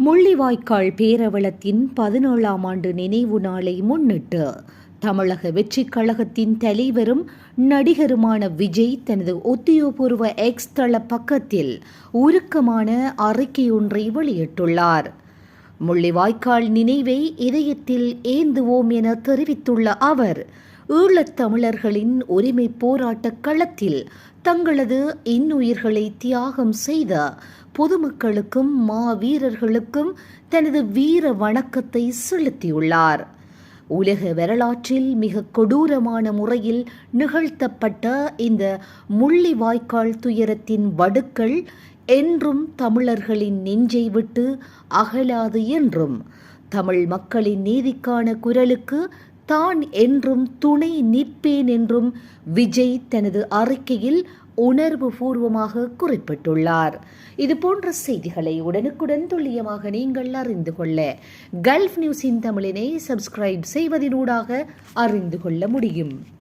முள்ளிவாய்க்கால் பேரவலத்தின் 17ஆம் ஆண்டு நினைவு நாளை முன்னிட்டு தமிழக வெற்றிக் கழகத்தின் தலைவரும் நடிகருமான விஜய் தனது உத்தியோகபூர்வ எக்ஸ் தள பக்கத்தில் உருக்கமான அறிக்கையொன்றை வெளியிட்டுள்ளார். முள்ளிவாய்க்கால் நினைவை இதயத்தில் ஏந்துவோம் என தெரிவித்துள்ள அவர், ஈழத்தமிழர்களின் உரிமை போராட்ட களத்தில் தங்களது இன்னுயிர்களை தியாகம் செய்த பொதுமக்களுக்கும் மாவீரர்களுக்கும் தனது வீர வணக்கத்தை செலுத்தியுள்ளார். உலக வரலாற்றில் மிக கொடூரமான முறையில் நிகழ்த்தப்பட்ட இந்த முள்ளிவாய்க்கால் துயரத்தின் வடுக்கள் என்றும் தமிழர்களின் நெஞ்சை விட்டு அகலாது என்றும், தமிழ் மக்களின் நீதிக்கான குரலுக்கு தான் என்றும் துணை நிற்பேன் என்றும் விஜய் தனது அறிக்கையில் உணர்வு பூர்வமாக குறிப்பிட்டுள்ளார். இதுபோன்ற செய்திகளை உடனுக்குடன் துல்லியமாக நீங்கள் அறிந்து கொள்ள கல்ஃப் நியூஸின் தமிழினை சப்ஸ்கிரைப் செய்வதனூடாக அறிந்து கொள்ள முடியும்.